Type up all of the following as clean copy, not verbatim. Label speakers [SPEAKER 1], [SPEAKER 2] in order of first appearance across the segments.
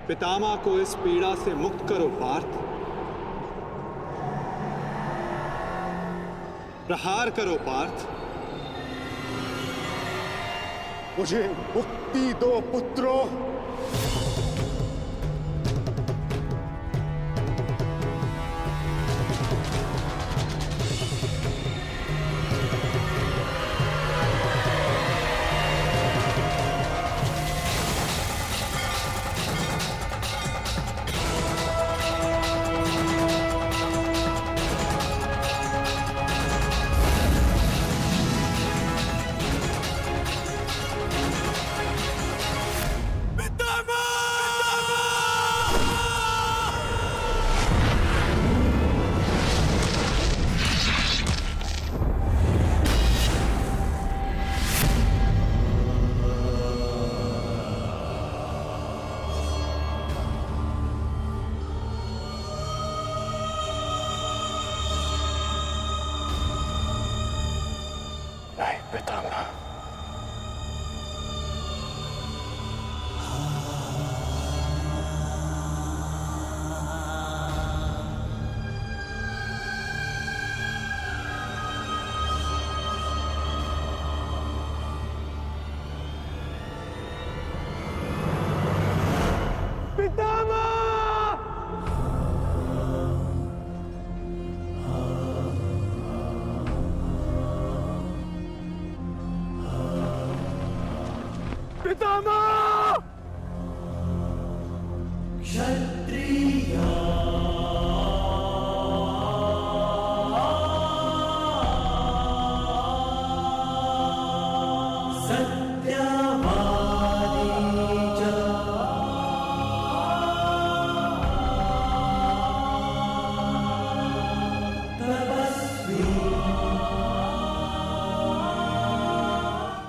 [SPEAKER 1] पितामह को इस पीड़ा से मुक्त करो पार्थ। प्रहार करो पार्थ।
[SPEAKER 2] मुझे मुक्ति दो पुत्रों। नहीं पितामह,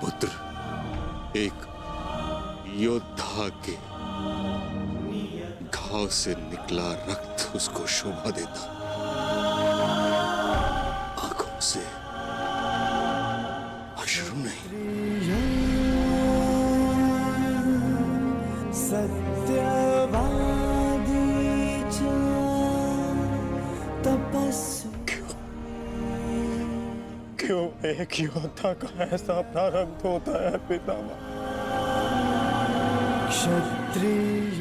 [SPEAKER 2] पुत्र, एक योद्धा के घाव से निकला रक्त उसको शोभा देता। आंखों से अश्रु नहीं। क्यों एक योद्धा का ऐसा प्रारब्ध होता है पितामह? क्षत्रिय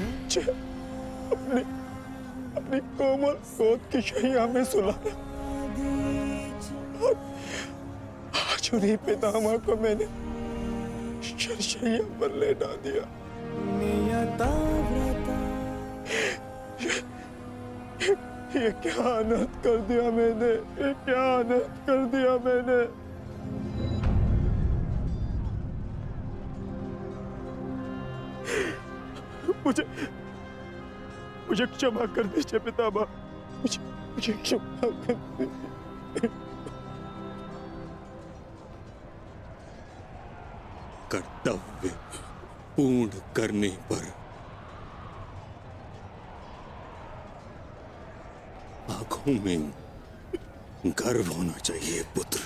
[SPEAKER 2] अपनी कोमल गोद की शैया में सुलाया और आज उन्हीं पितामह को मैंने शैया पर लेटा दिया। ये क्या अनर्थ कर दिया मैंने, ये क्या अनर्थ कर दिया मैंने। मुझे क्षमा कर दीजिए पितामह, मुझे क्षमा कर दीजिए। कर्तव्य पूर्ण करने पर आंखों में गर्व होना चाहिए पुत्र।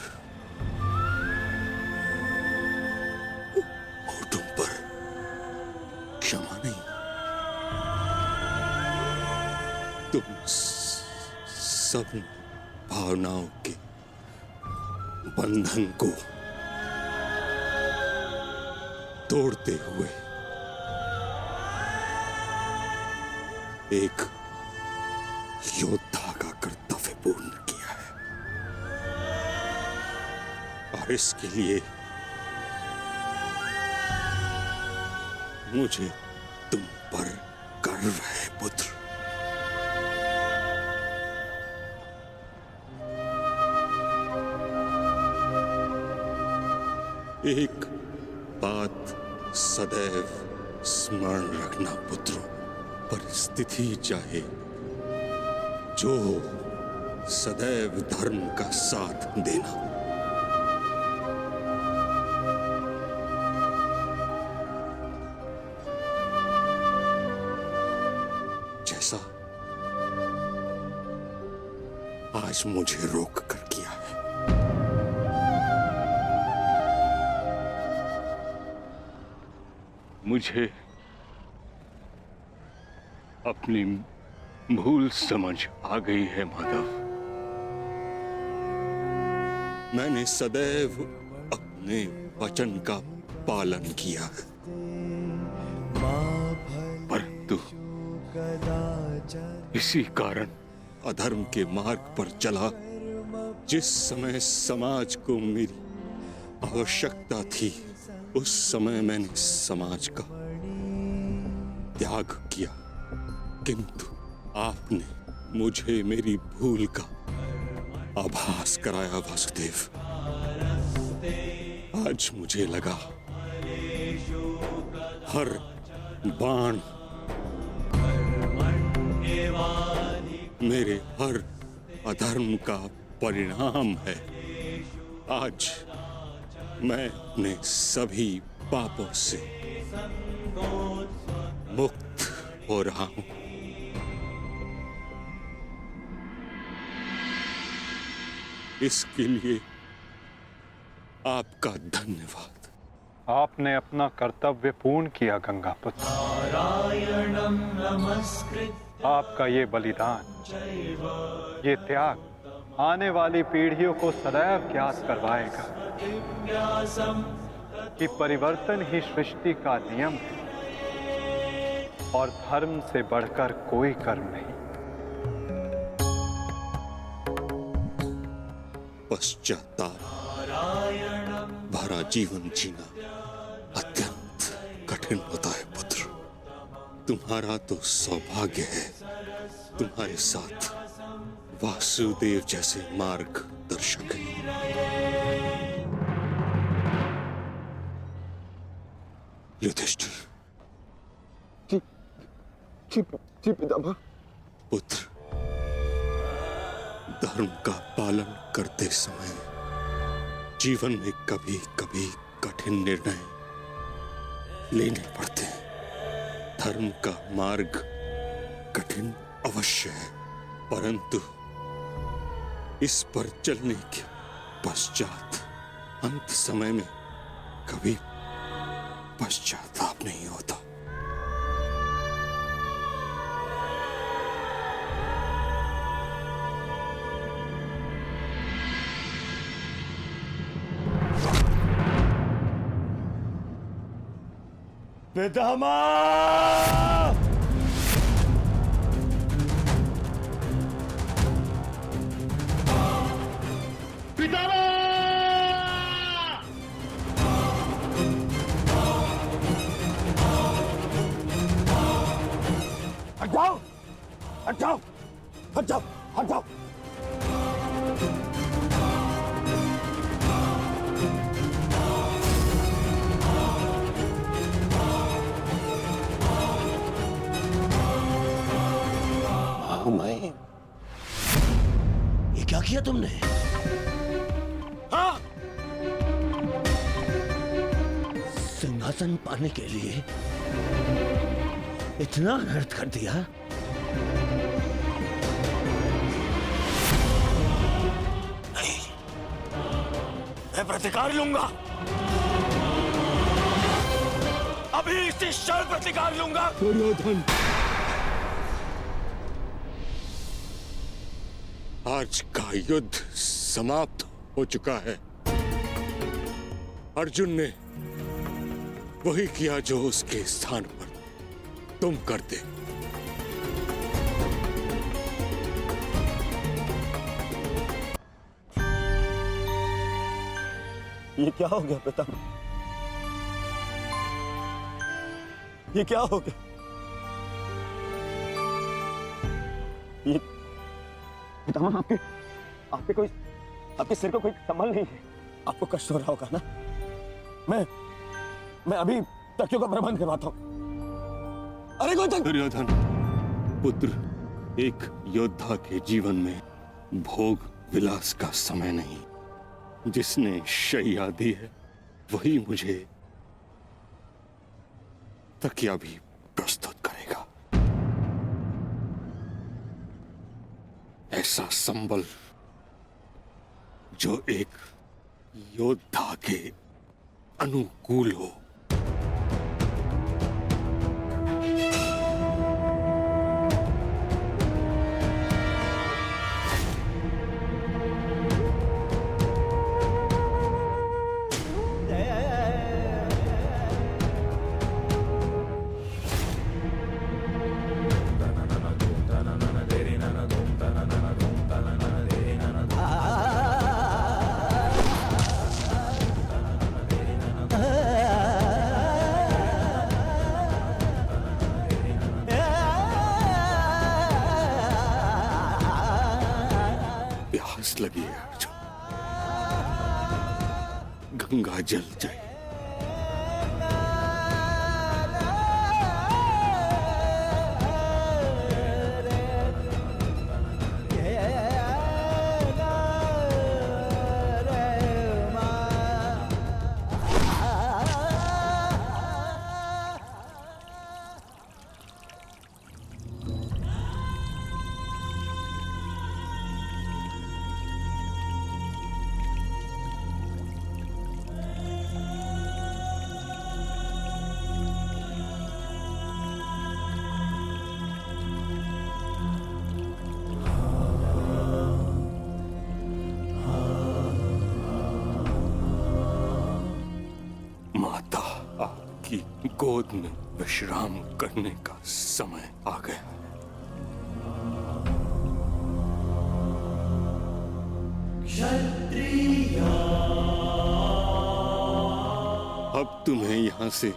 [SPEAKER 2] होठों पर क्षमा नहीं। तुम सब भावनाओं के बंधन को तोड़ते हुए एक योद्धा का कर्तव्य पूर्ण किया है और इसके लिए मुझे तुम पर गर्व है पुत्र। एक बात सदैव स्मरण रखना पुत्रों, परिस्थिति चाहे जो सदैव धर्म का साथ देना। जैसा आज मुझे रोक कर किया है।
[SPEAKER 3] अपनी भूल समझ आ गई है माधव।
[SPEAKER 4] मैंने सदैव अपने वचन का पालन किया है,
[SPEAKER 3] परंतु इसी कारण
[SPEAKER 4] अधर्म के मार्ग पर चला। जिस समय समाज को मेरी आवश्यकता थी, उस समय मैंने समाज का त्याग किया, किंतु आपने मुझे मेरी भूल का आभास कराया वासुदेव। आज मुझे लगा हर बाण मेरे हर अधर्म का परिणाम है। आज मैं अपने सभी पापों से मुक्त हो रहा हूं। इसके लिए आपका धन्यवाद।
[SPEAKER 1] आपने अपना कर्तव्य पूर्ण किया गंगापुत्र। आपका ये बलिदान, ये त्याग आने वाली पीढ़ियों को सदैव ज्ञात करवाएगा कि परिवर्तन ही सृष्टि का नियम है और धर्म से बढ़कर कोई कर्म नहीं।
[SPEAKER 4] पश्चाताप भरा जीवन जीना अत्यंत कठिन होता है पुत्र। तुम्हारा तो सौभाग्य है, तुम्हारे साथ वासुदेव जैसे मार्गदर्शक हैं। युधिष्ठिर।
[SPEAKER 2] जी पितामह।
[SPEAKER 4] पुत्र, धर्म का पालन करते समय जीवन में कभी कभी कठिन निर्णय लेने पड़ते हैं। धर्म का मार्ग कठिन अवश्य है, परंतु इस पर चलने के पश्चात अंत समय में कभी पश्चाताप नहीं होता।
[SPEAKER 2] पितामह! हट जाओ! हट जाओ! हट जाओ! हट जाओ!
[SPEAKER 5] मैं ये क्या किया तुमने?
[SPEAKER 2] हाँ?
[SPEAKER 5] सिंहासन पाने के लिए इतना अनर्थ कर दिया?
[SPEAKER 2] नहीं, मैं प्रतिकार लूंगा। अभी इसी क्षण प्रतिकार लूंगा।
[SPEAKER 4] दुर्योधन, आज का युद्ध समाप्त हो चुका है। अर्जुन ने वही किया जो उसके स्थान पर तुम करते।
[SPEAKER 2] ये क्या हो गया पितामह? ये क्या हो गया? ये पितामह, आपके कोई, आपके सिर को कोई संभल नहीं है। आपको कष्ट हो रहा होगा ना? मैं अभी तकियों का प्रबंध करवाता हूं। अरे कोई
[SPEAKER 4] दुर्योधन पुत्र, एक योद्धा के जीवन में भोग विलास का समय नहीं। जिसने शैया दी है वही मुझे तकिया भी प्रस्तुत करेगा। ऐसा संबल जो एक योद्धा के अनुकूल हो। प्यास लगी है अर्जुन। गंगा जल चाहिए। माता, आपकी गोद में विश्राम करने का समय आ गया है। अब तुम्हें यहां से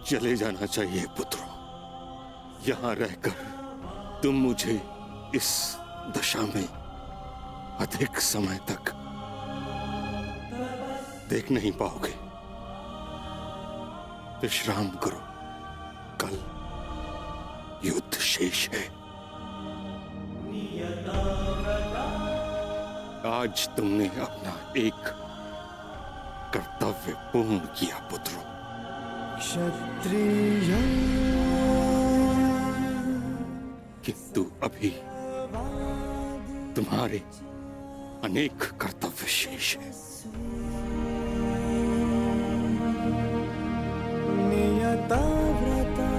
[SPEAKER 4] चले जाना चाहिए पुत्रों। यहां रहकर तुम मुझे इस दशा में अधिक समय तक देख नहीं पाओगे। विश्राम करो, कल युद्ध शेष है। आज तुमने अपना एक कर्तव्य पूर्ण किया पुत्रों।
[SPEAKER 2] क्षत्रिय
[SPEAKER 4] किंतु अभी तुम्हारे अनेक कर्तव्य शेष हैं।
[SPEAKER 2] नियता व्रता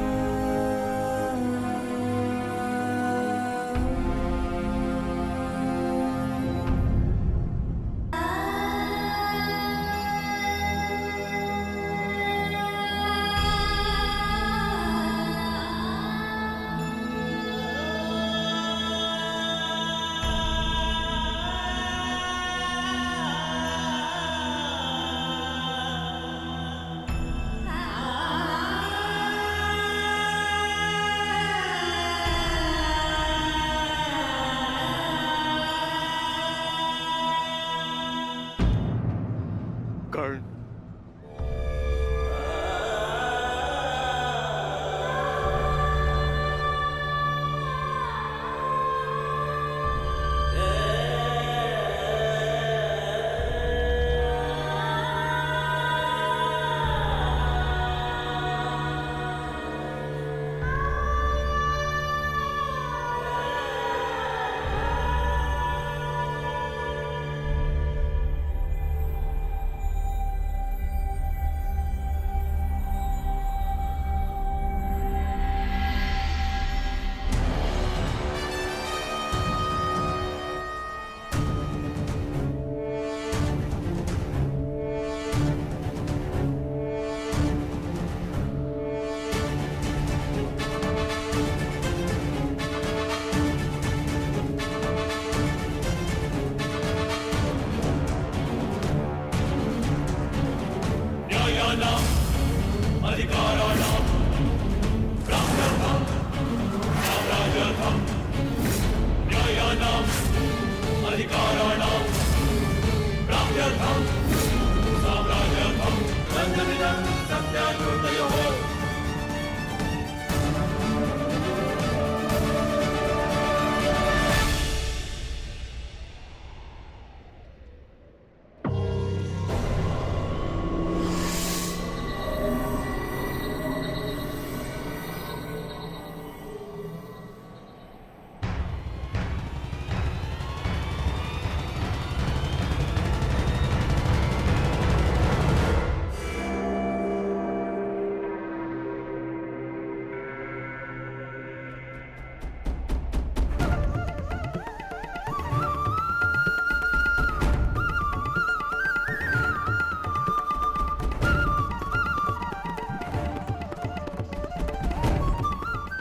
[SPEAKER 4] कर्ण,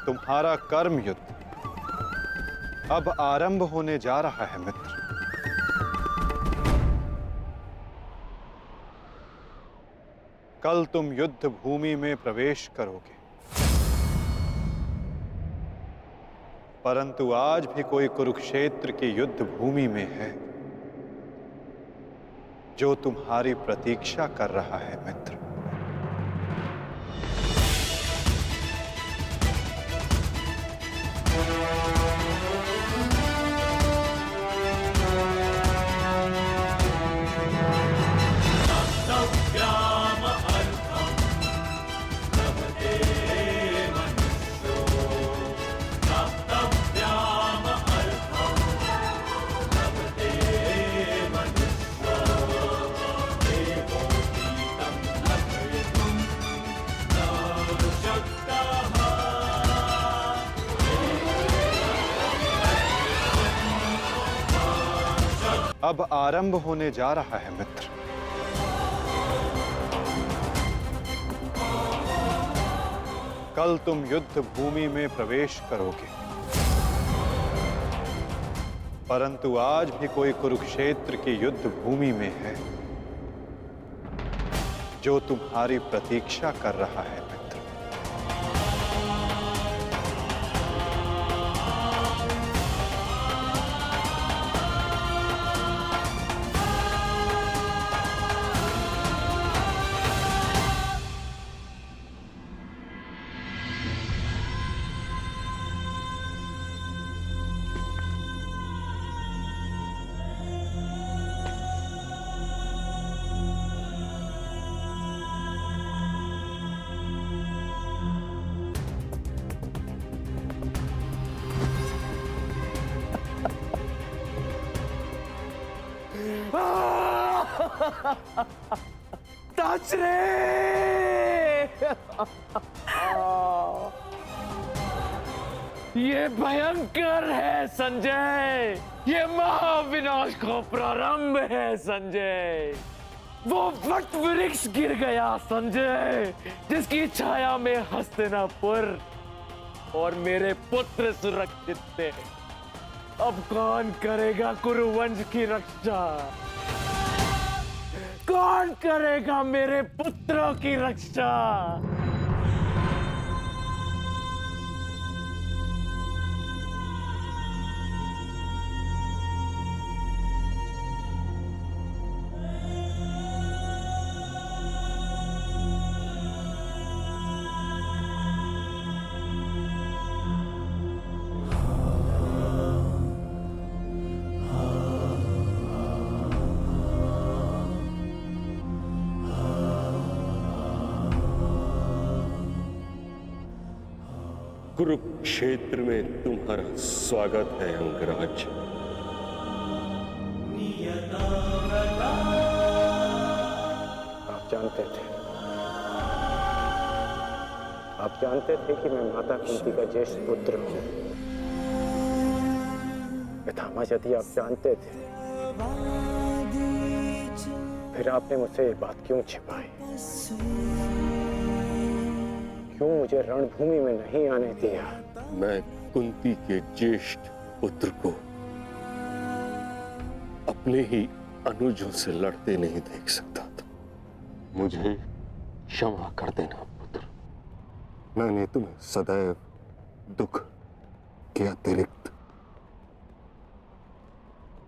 [SPEAKER 1] तुम्हारा कर्म युद्ध अब आरंभ होने जा रहा है मित्र। कल तुम युद्ध भूमि में प्रवेश करोगे। परंतु आज भी कोई कुरुक्षेत्र की युद्ध भूमि में है जो तुम्हारी प्रतीक्षा कर रहा है मित्र। अब आरंभ होने जा रहा है मित्र। कल तुम युद्ध भूमि में प्रवेश करोगे, परंतु आज भी कोई कुरुक्षेत्र की युद्ध भूमि में है जो तुम्हारी प्रतीक्षा कर रहा है मित्र।
[SPEAKER 6] ये भयंकर है संजय, ये महाविनाश का प्रारंभ है संजय। वो वट वृक्ष गिर गया संजय, जिसकी छाया में हस्तिनापुर और मेरे पुत्र सुरक्षित थे। अब कौन करेगा कुरुवंश की रक्षा? कौन करेगा मेरे पुत्रों की रक्षा?
[SPEAKER 4] कुरुक्षेत्र में तुम्हारा स्वागत है अंगराज।
[SPEAKER 2] आप जानते थे कि मैं माता कुंती का ज्येष्ठ पुत्र हूँ। पितामह, यदि आप जानते थे फिर आपने मुझसे ये बात क्यों छिपाई? क्यों मुझे रणभूमि में नहीं आने दिया?
[SPEAKER 4] मैं कुंती के ज्येष्ठ पुत्र को अपने ही अनुजों से लड़ते नहीं देख सकता था। मुझे क्षमा कर देना पुत्र। मैंने तुम्हें सदैव दुख के अतिरिक्त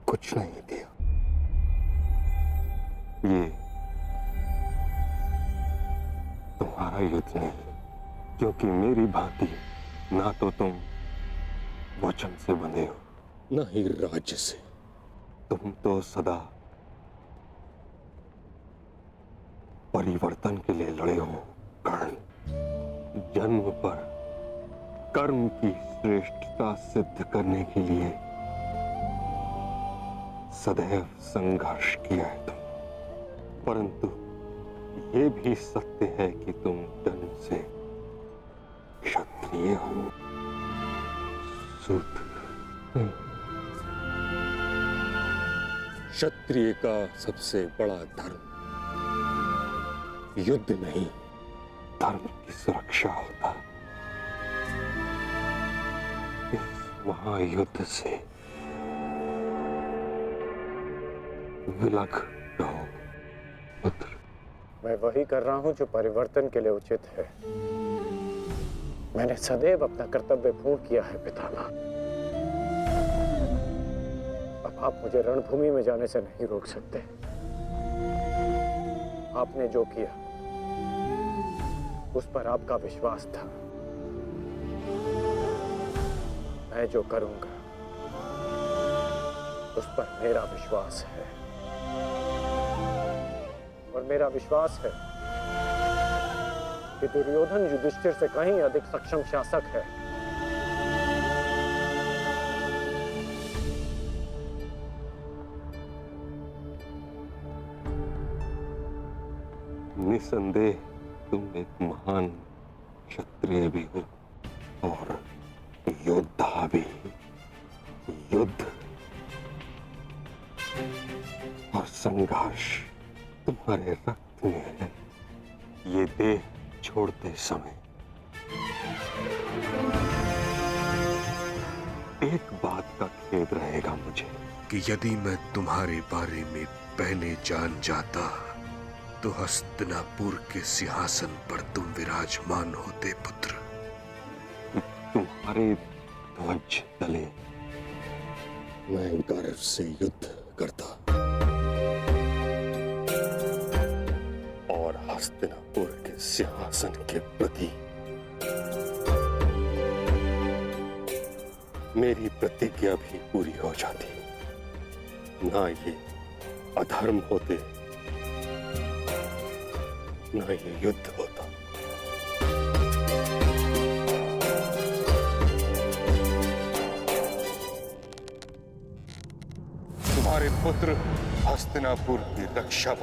[SPEAKER 4] कुछ नहीं दिया। ये तुम्हारा युद्ध नहीं, क्योंकि मेरी भांति ना तो तुम वचन से बंधे हो, ना ही राज्य से। तुम तो सदा परिवर्तन के लिए लड़े हो कर्ण। जन्म पर कर्म की श्रेष्ठता सिद्ध करने के लिए सदैव संघर्ष किया है तुम। परंतु ये भी सत्य है कि तुम जन्म से क्षत्रिय हो, शूद्र। क्षत्रिय का सबसे बड़ा धर्म युद्ध नहीं, धर्म की सुरक्षा होता। इस महायुद्ध से विलग रहो पुत्र।
[SPEAKER 2] मैं वही कर रहा हूं जो परिवर्तन के लिए उचित है। मैंने सदैव अपना कर्तव्य पूर्ण किया है पितामह। आप मुझे रणभूमि में जाने से नहीं रोक सकते। आपने जो किया उस पर आपका विश्वास था। मैं जो करूंगा उस पर मेरा विश्वास है, और मेरा विश्वास है कि दुर्योधन युधिष्ठिर से कहीं अधिक सक्षम शासक है।
[SPEAKER 4] निसंदेह तुम एक महान क्षत्रिय भी हो और योद्धा भी। युद्ध और संघर्ष तुम्हारे रक्त में है। ये देह छोड़ते समय एक बात का खेद रहेगा मुझे
[SPEAKER 3] कि यदि मैं तुम्हारे बारे में पहले जान जाता तो हस्तिनापुर के सिंहासन पर तुम विराजमान होते पुत्र।
[SPEAKER 4] तुम्हारे ध्वज तले मैं गर्व से युद्ध करता और हस्तिनापुर के सिंहासन के प्रति मेरी प्रतिज्ञा भी पूरी हो जाती। ना ये अधर्म होते, ना ये युद्ध होता। तुम्हारे पुत्र हस्तिनापुर की रक्षा